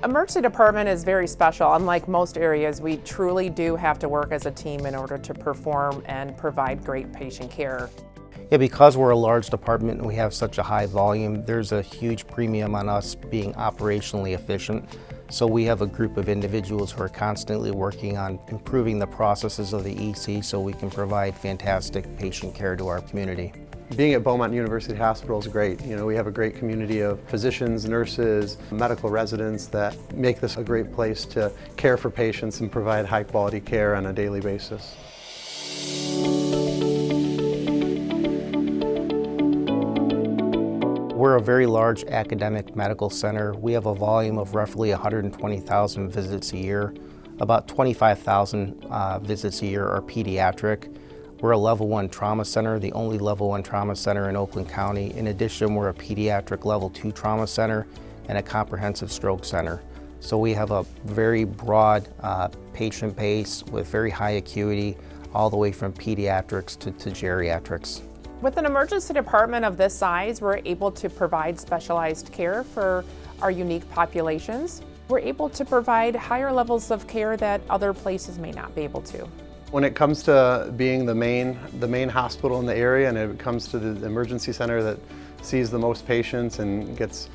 Emergency department is very special. Unlike most areas, we truly do have to work as a team in order to perform and provide great patient care. Yeah, because we're a large department and we have such a high volume, there's a huge premium on us being operationally efficient. So we have a group of individuals who are constantly working on improving the processes of the EC so we can provide fantastic patient care to our community. Being at Beaumont University Hospital is great. We have a great community of physicians, nurses, medical residents that make this a great place to care for patients and provide high quality care on a daily basis. We're a very large academic medical center. We have a volume of roughly 120,000 visits a year. About 25,000 visits a year are pediatric. We're a level 1 trauma center, the only level 1 trauma center in Oakland County. In addition, we're a pediatric level 2 trauma center and a comprehensive stroke center. So we have a very broad patient base with very high acuity, all the way from pediatrics to geriatrics. With an emergency department of this size, we're able to provide specialized care for our unique populations. We're able to provide higher levels of care that other places may not be able to. When it comes to being the main hospital in the area, and it comes to the emergency center that sees the most patients and gets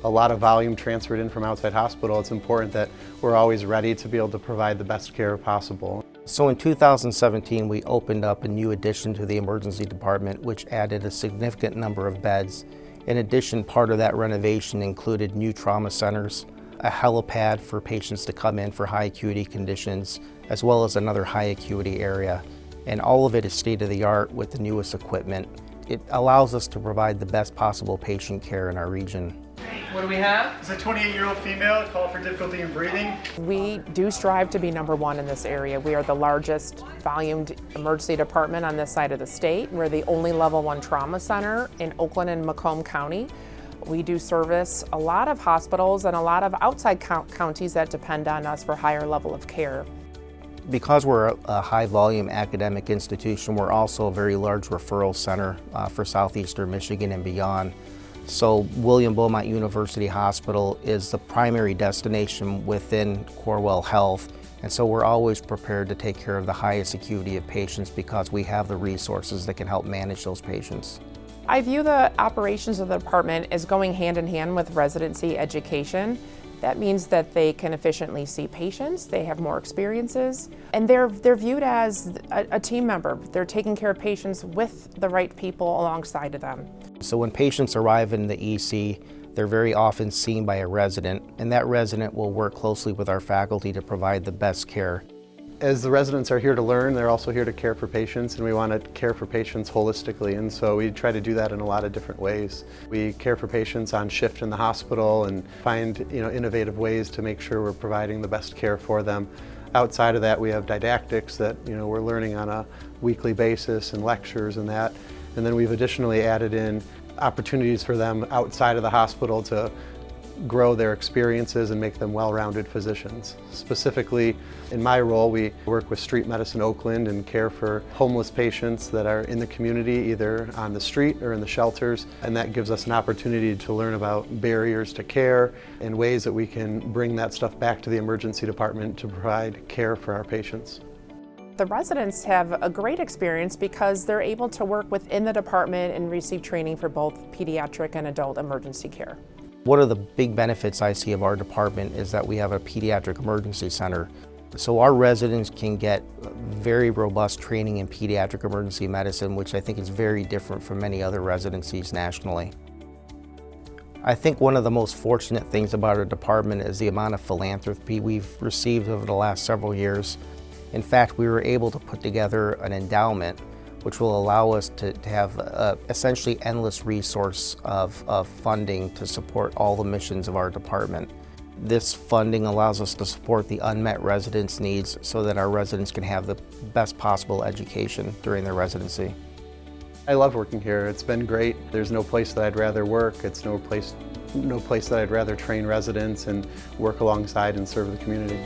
a lot of volume transferred in from outside hospital, it's important that we're always ready to be able to provide the best care possible. So in 2017, we opened up a new addition to the emergency department, which added a significant number of beds. In addition, part of that renovation included new trauma centers, a helipad for patients to come in for high acuity conditions, as well as another high acuity area. And all of it is state-of-the-art with the newest equipment. It allows us to provide the best possible patient care in our region. What do we have? It's a 28-year-old female called for difficulty in breathing. We do strive to be #1 in this area. We are the largest volumed emergency department on this side of the state. We're the only level 1 trauma center in Oakland and Macomb County. We do service a lot of hospitals and a lot of outside counties that depend on us for higher level of care. Because we're a high volume academic institution, we're also a very large referral center for southeastern Michigan and beyond. So William Beaumont University Hospital is the primary destination within Corewell Health, and so we're always prepared to take care of the highest acuity of patients because we have the resources that can help manage those patients. I view the operations of the department as going hand in hand with residency education. That means that they can efficiently see patients, they have more experiences, and they're viewed as a team member. They're taking care of patients with the right people alongside of them. So when patients arrive in the EC, they're very often seen by a resident, and that resident will work closely with our faculty to provide the best care. As the residents are here to learn, they're also here to care for patients, and we want to care for patients holistically, and so we try to do that in a lot of different ways. We care for patients on shift in the hospital and find innovative ways to make sure we're providing the best care for them. Outside of that, we have didactics that we're learning on a weekly basis and lectures and that. And then we've additionally added in opportunities for them outside of the hospital to grow their experiences and make them well-rounded physicians. Specifically, in my role, we work with Street Medicine Oakland and care for homeless patients that are in the community, either on the street or in the shelters, and that gives us an opportunity to learn about barriers to care and ways that we can bring that stuff back to the emergency department to provide care for our patients. The residents have a great experience because they're able to work within the department and receive training for both pediatric and adult emergency care. One of the big benefits I see of our department is that we have a pediatric emergency center. So our residents can get very robust training in pediatric emergency medicine, which I think is very different from many other residencies nationally. I think one of the most fortunate things about our department is the amount of philanthropy we've received over the last several years. In fact, we were able to put together an endowment which will allow us to have essentially endless resource of funding to support all the missions of our department. This funding allows us to support the unmet residents' needs so that our residents can have the best possible education during their residency. I love working here. It's been great. There's no place that I'd rather work. It's no place that I'd rather train residents and work alongside and serve the community.